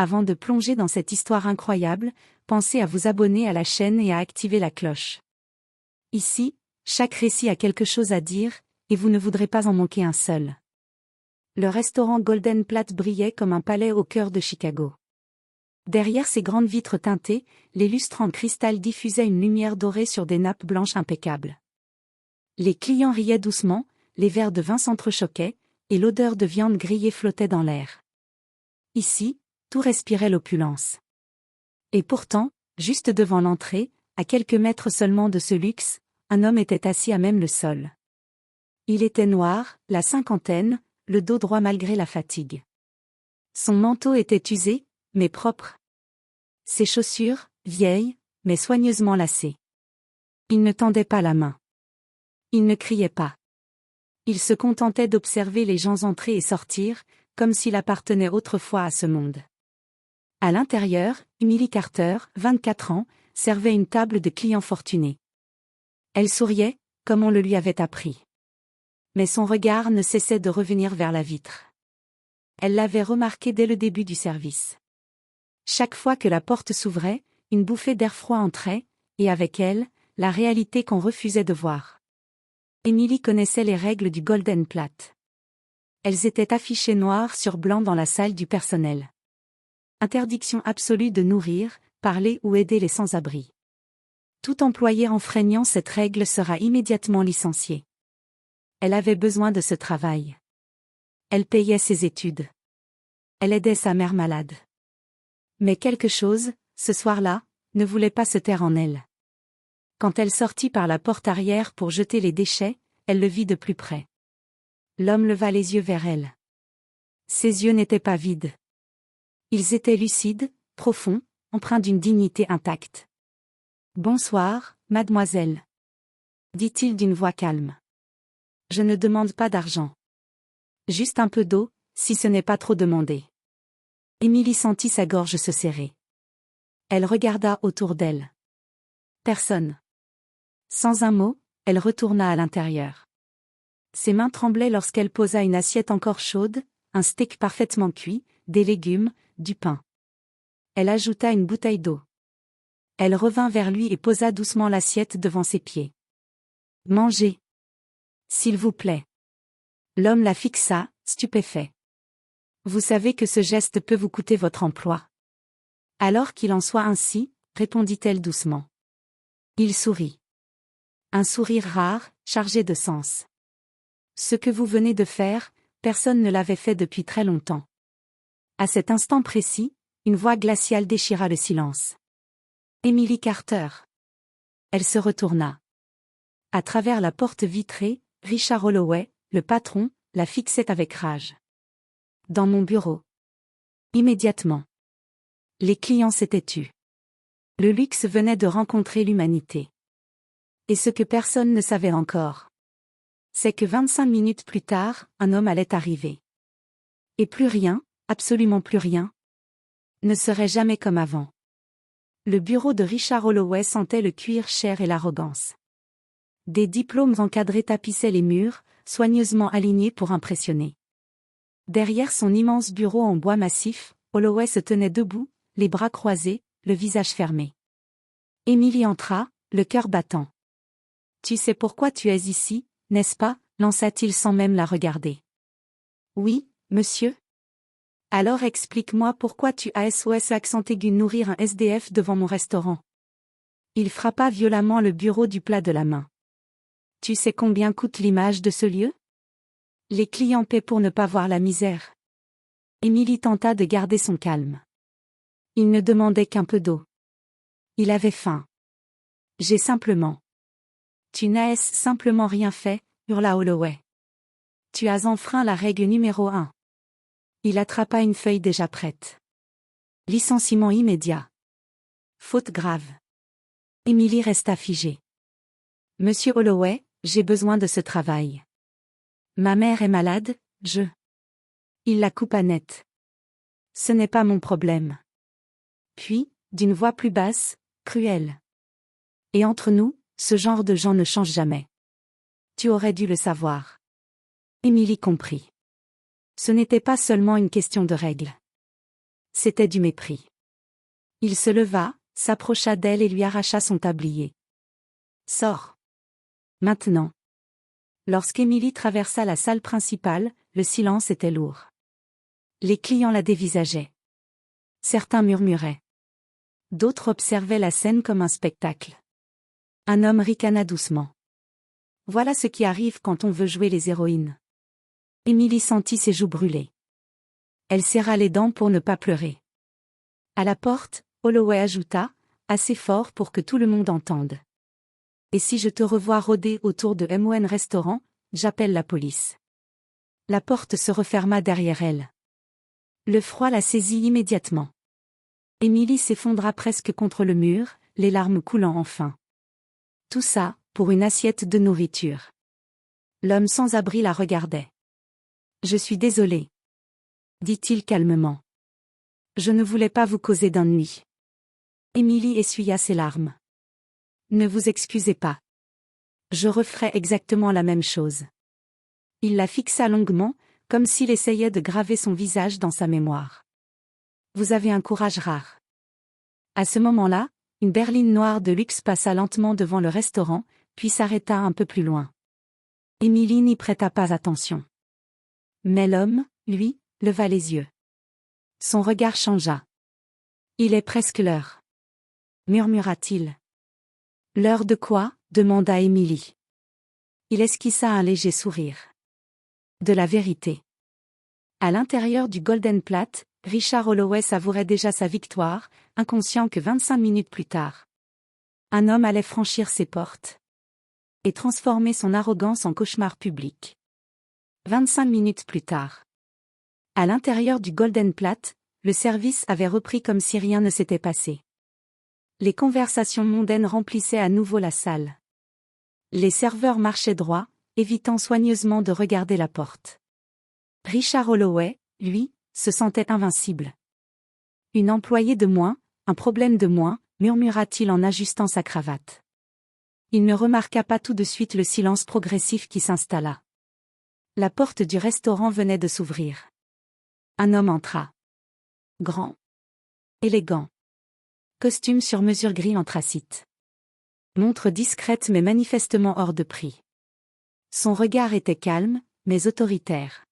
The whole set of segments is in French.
Avant de plonger dans cette histoire incroyable, pensez à vous abonner à la chaîne et à activer la cloche. Ici, chaque récit a quelque chose à dire, et vous ne voudrez pas en manquer un seul. Le restaurant Golden Plate brillait comme un palais au cœur de Chicago. Derrière ses grandes vitres teintées, les lustres en cristal diffusaient une lumière dorée sur des nappes blanches impeccables. Les clients riaient doucement, les verres de vin s'entrechoquaient, et l'odeur de viande grillée flottait dans l'air. Ici, tout respirait l'opulence. Et pourtant, juste devant l'entrée, à quelques mètres seulement de ce luxe, un homme était assis à même le sol. Il était noir, la cinquantaine, le dos droit malgré la fatigue. Son manteau était usé, mais propre. Ses chaussures, vieilles, mais soigneusement lacées. Il ne tendait pas la main. Il ne criait pas. Il se contentait d'observer les gens entrer et sortir, comme s'il appartenait autrefois à ce monde. À l'intérieur, Emily Carter, 24 ans, servait une table de clients fortunés. Elle souriait, comme on le lui avait appris. Mais son regard ne cessait de revenir vers la vitre. Elle l'avait remarqué dès le début du service. Chaque fois que la porte s'ouvrait, une bouffée d'air froid entrait, et avec elle, la réalité qu'on refusait de voir. Emily connaissait les règles du Golden Plate. Elles étaient affichées noir sur blanc dans la salle du personnel. Interdiction absolue de nourrir, parler ou aider les sans-abri. Tout employé enfreignant cette règle sera immédiatement licencié. Elle avait besoin de ce travail. Elle payait ses études. Elle aidait sa mère malade. Mais quelque chose, ce soir-là, ne voulait pas se taire en elle. Quand elle sortit par la porte arrière pour jeter les déchets, elle le vit de plus près. L'homme leva les yeux vers elle. Ses yeux n'étaient pas vides. Ils étaient lucides, profonds, empreints d'une dignité intacte. « Bonsoir, mademoiselle. » dit-il d'une voix calme. « Je ne demande pas d'argent. Juste un peu d'eau, si ce n'est pas trop demandé. » Emily sentit sa gorge se serrer. Elle regarda autour d'elle. Personne. Sans un mot, elle retourna à l'intérieur. Ses mains tremblaient lorsqu'elle posa une assiette encore chaude, un steak parfaitement cuit, des légumes, du pain. Elle ajouta une bouteille d'eau. Elle revint vers lui et posa doucement l'assiette devant ses pieds. « Mangez. S'il vous plaît. » L'homme la fixa, stupéfait. « Vous savez que ce geste peut vous coûter votre emploi. » « Alors qu'il en soit ainsi, » répondit-elle doucement. Il sourit. Un sourire rare, chargé de sens. « Ce que vous venez de faire, personne ne l'avait fait depuis très longtemps. » À cet instant précis, une voix glaciale déchira le silence. « Emily Carter. » Elle se retourna. À travers la porte vitrée, Richard Holloway, le patron, la fixait avec rage. « Dans mon bureau. » Immédiatement. Les clients s'étaient tus. Le luxe venait de rencontrer l'humanité. Et ce que personne ne savait encore, c'est que 25 minutes plus tard, un homme allait arriver. Et plus rien, absolument plus rien, ne serait jamais comme avant. Le bureau de Richard Holloway sentait le cuir cher et l'arrogance. Des diplômes encadrés tapissaient les murs, soigneusement alignés pour impressionner. Derrière son immense bureau en bois massif, Holloway se tenait debout, les bras croisés, le visage fermé. Emily entra, le cœur battant. « Tu sais pourquoi tu es ici, n'est-ce pas ?» lança-t-il sans même la regarder. « Oui, monsieur. » « Alors explique-moi pourquoi tu as SOS accent aigu nourrir un SDF devant mon restaurant. » Il frappa violemment le bureau du plat de la main. « Tu sais combien coûte l'image de ce lieu ? Les clients paient pour ne pas voir la misère. » Emily tenta de garder son calme. Il ne demandait qu'un peu d'eau. Il avait faim. « J'ai simplement. »« Tu n'as simplement rien fait, » hurla Holloway. « Tu as enfreint la règle numéro 1. » Il attrapa une feuille déjà prête. Licenciement immédiat. Faute grave. Emily resta figée. « Monsieur Holloway, j'ai besoin de ce travail. Ma mère est malade, je... » Il la coupa net. « Ce n'est pas mon problème. » Puis, d'une voix plus basse, cruelle. « Et entre nous, ce genre de gens ne change jamais. Tu aurais dû le savoir. » Emily comprit. Ce n'était pas seulement une question de règles. C'était du mépris. Il se leva, s'approcha d'elle et lui arracha son tablier. Sors. Maintenant. Lorsqu'Émilie traversa la salle principale, le silence était lourd. Les clients la dévisageaient. Certains murmuraient. D'autres observaient la scène comme un spectacle. Un homme ricana doucement. Voilà ce qui arrive quand on veut jouer les héroïnes. Émilie sentit ses joues brûler. Elle serra les dents pour ne pas pleurer. À la porte, Holloway ajouta, assez fort pour que tout le monde entende. Et si je te revois rôder autour de MON Restaurant, j'appelle la police. La porte se referma derrière elle. Le froid la saisit immédiatement. Émilie s'effondra presque contre le mur, les larmes coulant enfin. Tout ça, pour une assiette de nourriture. L'homme sans abri la regardait. Je suis désolé, dit-il calmement. Je ne voulais pas vous causer d'ennui. Émilie essuya ses larmes. Ne vous excusez pas. Je referai exactement la même chose. Il la fixa longuement, comme s'il essayait de graver son visage dans sa mémoire. Vous avez un courage rare. À ce moment-là, une berline noire de luxe passa lentement devant le restaurant, puis s'arrêta un peu plus loin. Émilie n'y prêta pas attention. Mais l'homme, lui, leva les yeux. Son regard changea. Il est presque l'heure, murmura-t-il. L'heure de quoi? Demanda Émilie. Il esquissa un léger sourire. De la vérité. À l'intérieur du Golden Plate, Richard Holloway savourait déjà sa victoire, inconscient que 25 minutes plus tard. Un homme allait franchir ses portes. Et transformer son arrogance en cauchemar public. 25 minutes plus tard. À l'intérieur du Golden Plate, le service avait repris comme si rien ne s'était passé. Les conversations mondaines remplissaient à nouveau la salle. Les serveurs marchaient droit, évitant soigneusement de regarder la porte. Richard Holloway, lui, se sentait invincible. Une employée de moins, un problème de moins, murmura-t-il en ajustant sa cravate. Il ne remarqua pas tout de suite le silence progressif qui s'installa. La porte du restaurant venait de s'ouvrir. Un homme entra. Grand. Élégant. Costume sur mesure gris anthracite. Montre discrète mais manifestement hors de prix. Son regard était calme, mais autoritaire.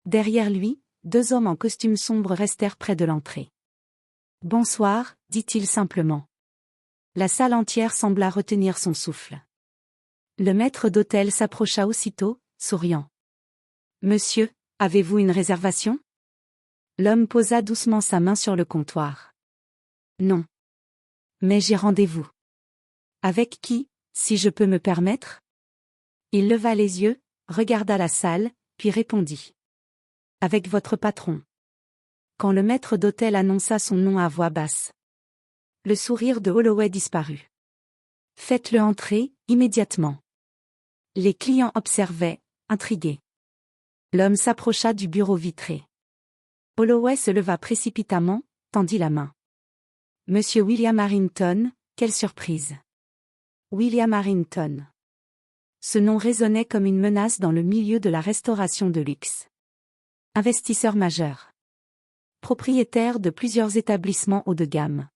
Derrière lui, 2 hommes en costume sombre restèrent près de l'entrée. « Bonsoir », dit-il simplement. La salle entière sembla retenir son souffle. Le maître d'hôtel s'approcha aussitôt, souriant. « Monsieur, avez-vous une réservation ?» L'homme posa doucement sa main sur le comptoir. « Non. Mais j'ai rendez-vous. »« Avec qui, si je peux me permettre ?» Il leva les yeux, regarda la salle, puis répondit. « Avec votre patron. » Quand le maître d'hôtel annonça son nom à voix basse. Le sourire de Holloway disparut. « Faites-le entrer, immédiatement. » Les clients observaient, intrigués. L'homme s'approcha du bureau vitré. Holloway se leva précipitamment, tendit la main. « Monsieur William Harrington, quelle surprise !» William Harrington. Ce nom résonnait comme une menace dans le milieu de la restauration de luxe. Investisseur majeur. Propriétaire de plusieurs établissements haut de gamme.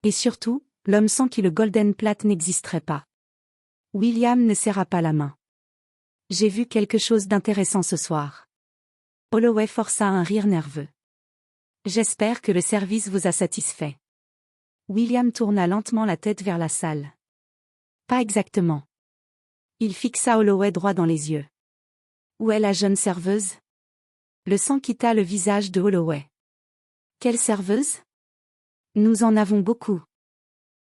Et surtout, l'homme sans qui le Golden Plate n'existerait pas. William ne serra pas la main. « J'ai vu quelque chose d'intéressant ce soir. » Holloway força un rire nerveux. « J'espère que le service vous a satisfait. » William tourna lentement la tête vers la salle. « Pas exactement. » Il fixa Holloway droit dans les yeux. « Où est la jeune serveuse ?» Le sang quitta le visage de Holloway. « Quelle serveuse ? » Nous en avons beaucoup.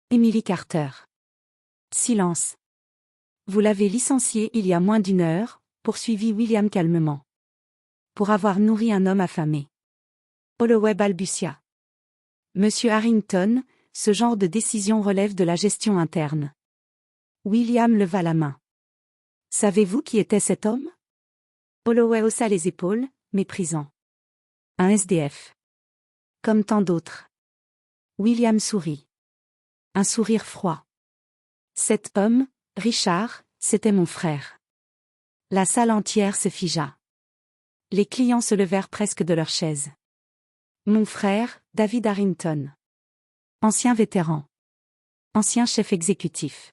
Emily Carter. Silence. Vous l'avez licenciée il y a moins d'1 heure, poursuivit William calmement. Pour avoir nourri un homme affamé. Holloway balbutia. Monsieur Harrington, ce genre de décision relève de la gestion interne. William leva la main. Savez-vous qui était cet homme ? Holloway haussa les épaules, méprisant. Un SDF. Comme tant d'autres. William sourit. Un sourire froid. Cet homme, Richard, c'était mon frère. La salle entière se figea. Les clients se levèrent presque de leurs chaises. Mon frère, David Harrington. Ancien vétéran. Ancien chef exécutif.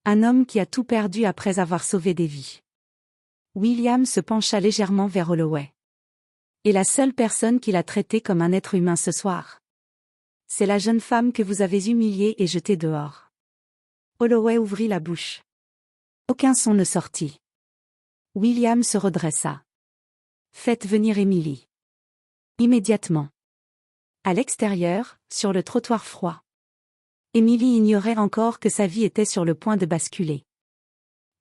Un homme qui a tout perdu après avoir sauvé des vies. William se pencha légèrement vers Holloway. Et la seule personne qu'il a traitée comme un être humain ce soir. C'est la jeune femme que vous avez humiliée et jetée dehors. Holloway ouvrit la bouche. Aucun son ne sortit. William se redressa. Faites venir Emily. Immédiatement. À l'extérieur, sur le trottoir froid. Emily ignorait encore que sa vie était sur le point de basculer.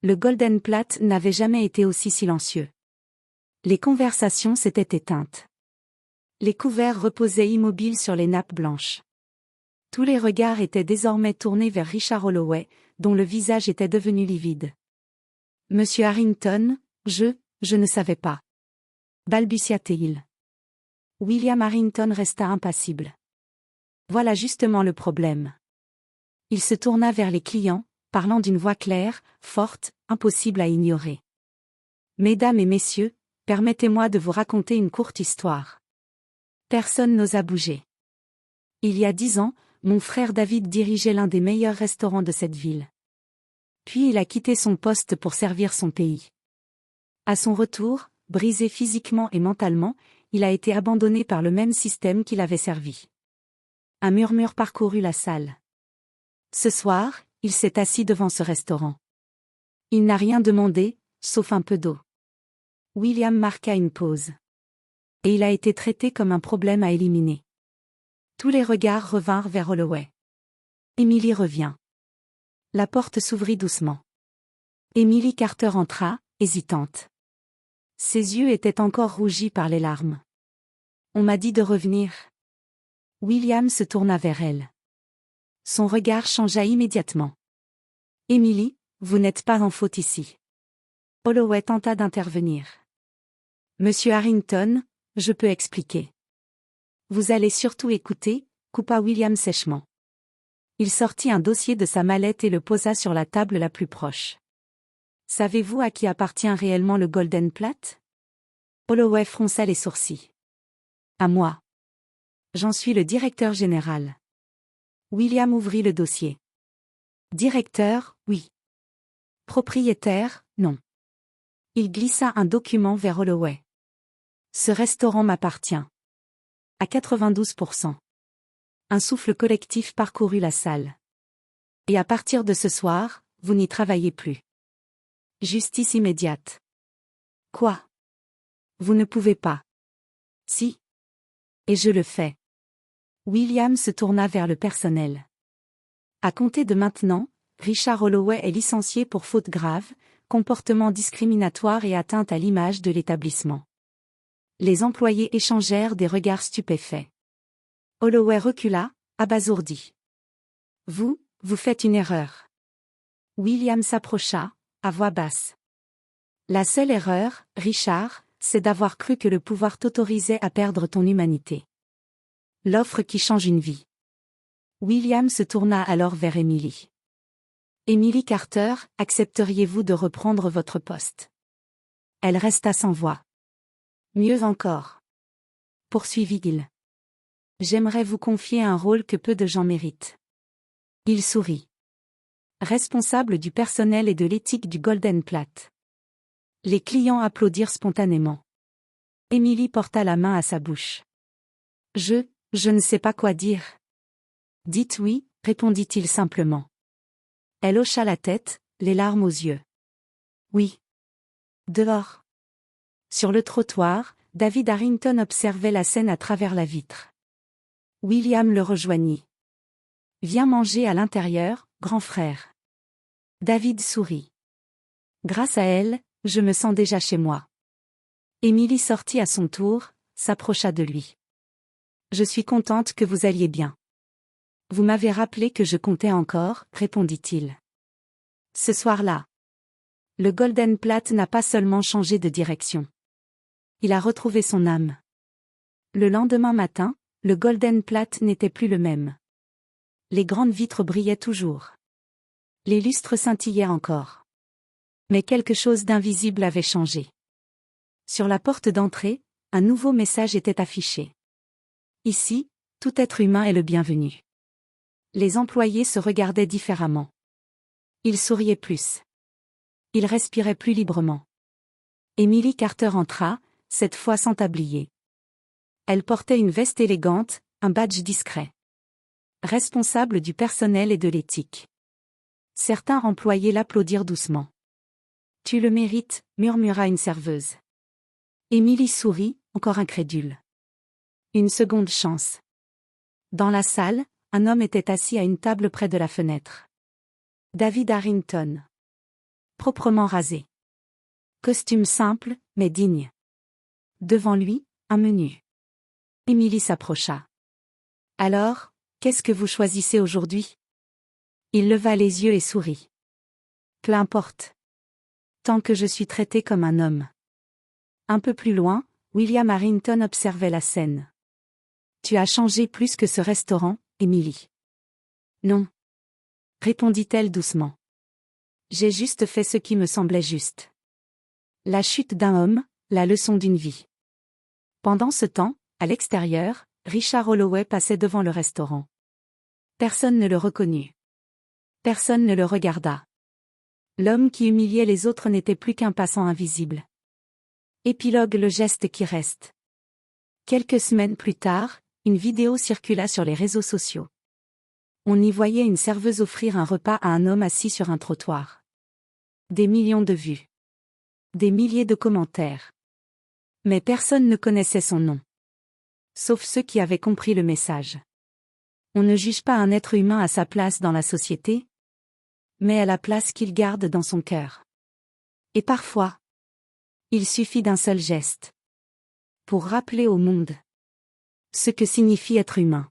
Le Golden Plat n'avait jamais été aussi silencieux. Les conversations s'étaient éteintes. Les couverts reposaient immobiles sur les nappes blanches. Tous les regards étaient désormais tournés vers Richard Holloway, dont le visage était devenu livide. Monsieur Harrington, je ne savais pas. Balbutia-t-il. William Harrington resta impassible. Voilà justement le problème. Il se tourna vers les clients, parlant d'une voix claire, forte, impossible à ignorer. Mesdames et messieurs, permettez-moi de vous raconter une courte histoire. Personne n'osa bouger. Il y a 10 ans, mon frère David dirigeait l'un des meilleurs restaurants de cette ville. Puis il a quitté son poste pour servir son pays. À son retour, brisé physiquement et mentalement, il a été abandonné par le même système qui l'avait servi. Un murmure parcourut la salle. Ce soir, il s'est assis devant ce restaurant. Il n'a rien demandé, sauf un peu d'eau. William marqua une pause. Et il a été traité comme un problème à éliminer. Tous les regards revinrent vers Holloway. Emily revient. La porte s'ouvrit doucement. Emily Carter entra, hésitante. Ses yeux étaient encore rougis par les larmes. On m'a dit de revenir. William se tourna vers elle. Son regard changea immédiatement. Emily, vous n'êtes pas en faute ici. Holloway tenta d'intervenir. Monsieur Harrington, je peux expliquer. Vous allez surtout écouter, coupa William sèchement. Il sortit un dossier de sa mallette et le posa sur la table la plus proche. Savez-vous à qui appartient réellement le Golden Plat? Holloway fronça les sourcils. À moi. J'en suis le directeur général. William ouvrit le dossier. Directeur, oui. Propriétaire, non. Il glissa un document vers Holloway. Ce restaurant m'appartient. À 92%. Un souffle collectif parcourut la salle. Et à partir de ce soir, vous n'y travaillez plus. Justice immédiate. Quoi? Vous ne pouvez pas. Si. Et je le fais. William se tourna vers le personnel. À compter de maintenant, Richard Holloway est licencié pour faute grave, comportement discriminatoire et atteinte à l'image de l'établissement. Les employés échangèrent des regards stupéfaits. Holloway recula, abasourdi. Vous faites une erreur. William s'approcha, à voix basse. La seule erreur, Richard, c'est d'avoir cru que le pouvoir t'autorisait à perdre ton humanité. L'offre qui change une vie. William se tourna alors vers Emily. Emily Carter, accepteriez-vous de reprendre votre poste? Elle resta sans voix. Mieux encore. Poursuivit-il. J'aimerais vous confier un rôle que peu de gens méritent. Il sourit. Responsable du personnel et de l'éthique du Golden Plat. Les clients applaudirent spontanément. Emily porta la main à sa bouche. Je ne sais pas quoi dire. Dites oui, répondit-il simplement. Elle hocha la tête, les larmes aux yeux. Oui. Dehors. Sur le trottoir, David Harrington observait la scène à travers la vitre. William le rejoignit. Viens manger à l'intérieur, grand frère. David sourit. Grâce à elle, je me sens déjà chez moi. Emily sortit à son tour, s'approcha de lui. Je suis contente que vous alliez bien. Vous m'avez rappelé que je comptais encore, répondit-il. Ce soir-là. Le Golden Plat n'a pas seulement changé de direction. Il a retrouvé son âme. Le lendemain matin, le Golden Plat n'était plus le même. Les grandes vitres brillaient toujours. Les lustres scintillaient encore. Mais quelque chose d'invisible avait changé. Sur la porte d'entrée, un nouveau message était affiché. Ici, tout être humain est le bienvenu. Les employés se regardaient différemment. Ils souriaient plus. Ils respiraient plus librement. Emily Carter entra, cette fois sans tablier. Elle portait une veste élégante, un badge discret. Responsable du personnel et de l'éthique. Certains employés l'applaudirent doucement. « Tu le mérites », murmura une serveuse. Emily sourit, encore incrédule. Une seconde chance. Dans la salle, un homme était assis à une table près de la fenêtre. David Harrington. Proprement rasé. Costume simple, mais digne. Devant lui, un menu. Emily s'approcha. « Alors, qu'est-ce que vous choisissez aujourd'hui ?» Il leva les yeux et sourit. « Peu importe. Tant que je suis traité comme un homme. » Un peu plus loin, William Harrington observait la scène. « Tu as changé plus que ce restaurant, Emily. »« Non. » répondit-elle doucement. « J'ai juste fait ce qui me semblait juste. » La chute d'un homme, la leçon d'une vie. Pendant ce temps, à l'extérieur, Richard Holloway passait devant le restaurant. Personne ne le reconnut. Personne ne le regarda. L'homme qui humiliait les autres n'était plus qu'un passant invisible. Épilogue: le geste qui reste. Quelques semaines plus tard, une vidéo circula sur les réseaux sociaux. On y voyait une serveuse offrir un repas à un homme assis sur un trottoir. Des millions de vues. Des milliers de commentaires. Mais personne ne connaissait son nom. Sauf ceux qui avaient compris le message. On ne juge pas un être humain à sa place dans la société, mais à la place qu'il garde dans son cœur. Et parfois, il suffit d'un seul geste pour rappeler au monde ce que signifie être humain.